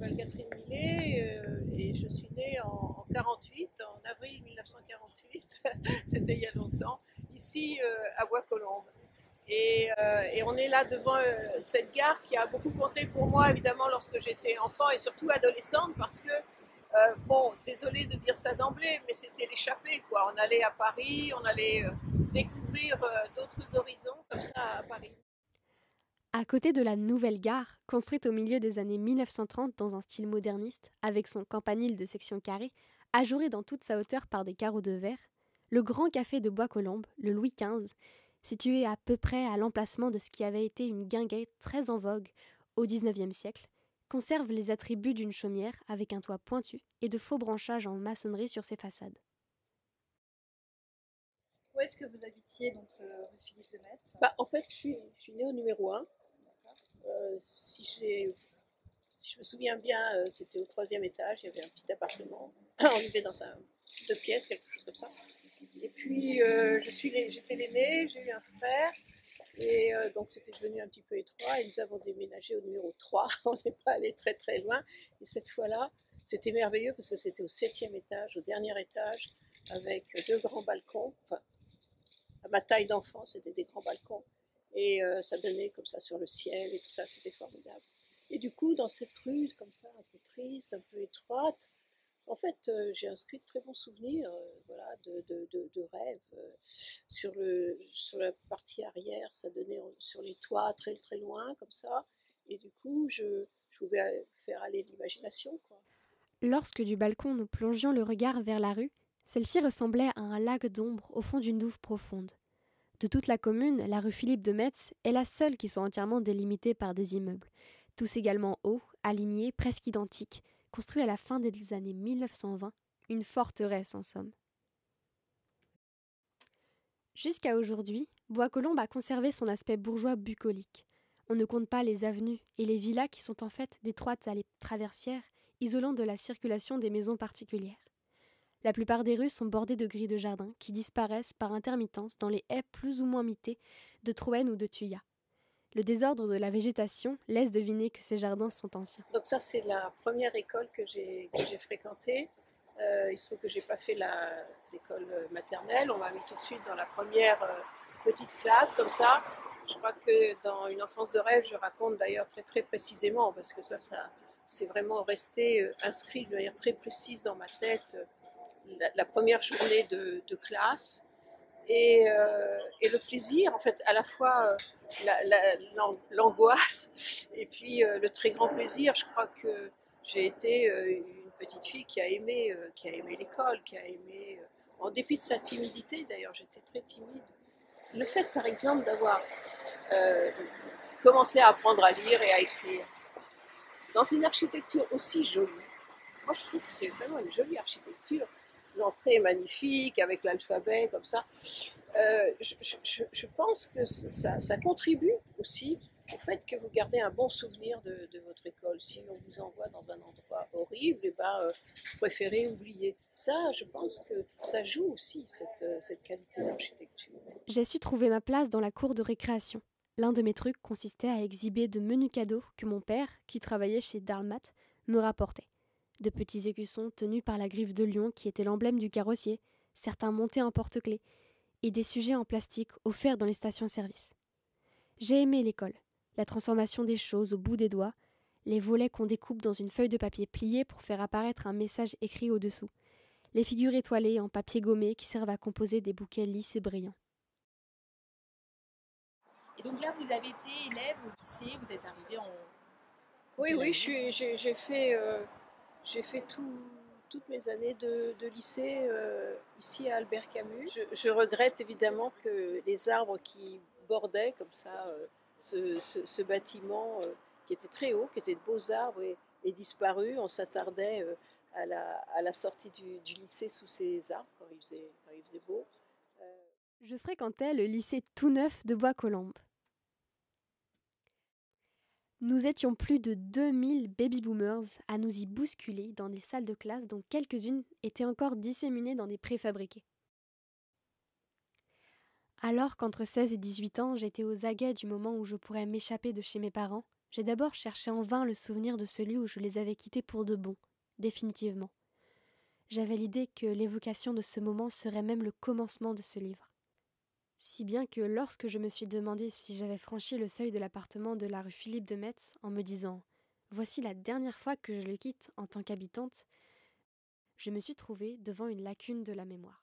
m'appelle Catherine Millet et je suis née en 48, en avril 1948, c'était il y a longtemps, ici à Bois-Colombes. Et on est là devant cette gare qui a beaucoup compté pour moi, évidemment, lorsque j'étais enfant et surtout adolescente, parce que, bon, désolée de dire ça d'emblée, mais c'était l'échappée, quoi. On allait à Paris, on allait découvrir d'autres horizons, comme ça, à Paris. À côté de la nouvelle gare, construite au milieu des années 1930 dans un style moderniste, avec son campanile de section carrée, ajouré dans toute sa hauteur par des carreaux de verre, le grand café de Bois-Colombes, le Louis XV, situé à peu près à l'emplacement de ce qui avait été une guinguette très en vogue au XIXe siècle, conserve les attributs d'une chaumière avec un toit pointu et de faux branchages en maçonnerie sur ses façades. Où est-ce que vous habitiez, donc rue Philippe de Metz? Bah, en fait, je suis née au numéro 1. Si je me souviens bien, c'était au troisième étage, il y avait un petit appartement. On vivait dans un 2 pièces, quelque chose comme ça. Et puis, j'étais l'aînée, j'ai eu un frère, et donc c'était devenu un petit peu étroit, et nous avons déménagé au numéro 3. On n'est pas allé très très loin. Et cette fois-là, c'était merveilleux parce que c'était au septième étage, au dernier étage, avec deux grands balcons. Enfin, à ma taille d'enfant, c'était des grands balcons. Et ça donnait comme ça sur le ciel et tout ça, c'était formidable. Et du coup, dans cette rue, comme ça, un peu triste, un peu étroite, en fait, j'ai inscrit de très bons souvenirs, voilà, de rêves. Sur la partie arrière, ça donnait sur les toits très très loin, comme ça. Et du coup, je pouvais faire aller l'imagination, quoi. Lorsque du balcon nous plongions le regard vers la rue, celle-ci ressemblait à un lac d'ombre au fond d'une douve profonde. De toute la commune, la rue Philippe de Metz est la seule qui soit entièrement délimitée par des immeubles, tous également hauts, alignés, presque identiques, construits à la fin des années 1920, une forteresse en somme. Jusqu'à aujourd'hui, Bois-Colombes a conservé son aspect bourgeois bucolique. On ne compte pas les avenues et les villas qui sont en fait d'étroites allées traversières, isolant de la circulation des maisons particulières. La plupart des rues sont bordées de grilles de jardin qui disparaissent par intermittence dans les haies plus ou moins mitées de troènes ou de thuyas. Le désordre de la végétation laisse deviner que ces jardins sont anciens. Donc ça, c'est la première école que j'ai fréquentée. Il se trouve que j'ai pas fait l'école maternelle. On m'a mis tout de suite dans la première petite classe, comme ça. Je crois que dans Une enfance de rêve, je raconte d'ailleurs très très précisément, parce que ça c'est vraiment resté inscrit de manière très précise dans ma tête, la première journée de classe. Et le plaisir, en fait, à la fois l'angoisse et puis le très grand plaisir. Je crois que j'ai été une petite fille qui a aimé l'école, qui a aimé, en dépit de sa timidité d'ailleurs, j'étais très timide. Le fait, par exemple, d'avoir euh, commencé à apprendre à lire et à écrire dans une architecture aussi jolie. Moi, je trouve que c'est vraiment une jolie architecture. L'entrée est magnifique, avec l'alphabet, comme ça. Je pense que ça contribue aussi au fait que vous gardez un bon souvenir de votre école. Si on vous envoie dans un endroit horrible, eh ben, vous préférez oublier. Ça, je pense que ça joue aussi, cette qualité d'architecture. J'ai su trouver ma place dans la cour de récréation. L'un de mes trucs consistait à exhiber de menus cadeaux que mon père, qui travaillait chez Darlmat, me rapportait. De petits écussons tenus par la griffe de lion qui était l'emblème du carrossier, certains montés en porte-clés, et des sujets en plastique offerts dans les stations-service. J'ai aimé l'école, la transformation des choses au bout des doigts, les volets qu'on découpe dans une feuille de papier pliée pour faire apparaître un message écrit au-dessous, les figures étoilées en papier gommé qui servent à composer des bouquets lisses et brillants. Et donc là, vous avez été élève au lycée, vous êtes arrivé en Oui, quelle oui, année? j'ai fait toutes mes années de lycée ici à Albert Camus. Je regrette évidemment que les arbres qui bordaient comme ça ce bâtiment qui était très haut, qui était de beaux arbres, est disparu. On s'attardait à la sortie du lycée sous ces arbres quand il faisait beau. Euh, Je fréquentais le lycée tout neuf de Bois-Colombes. Nous étions plus de 2000 baby-boomers à nous y bousculer dans des salles de classe dont quelques-unes étaient encore disséminées dans des préfabriqués. Alors qu'entre 16 et 18 ans, j'étais aux aguets du moment où je pourrais m'échapper de chez mes parents, J'ai d'abord cherché en vain le souvenir de celui où je les avais quittés pour de bon, définitivement. J'avais l'idée que l'évocation de ce moment serait même le commencement de ce livre. Si bien que lorsque je me suis demandé si j'avais franchi le seuil de l'appartement de la rue Philippe de Metz en me disant « Voici la dernière fois que je le quitte en tant qu'habitante », je me suis trouvée devant une lacune de la mémoire.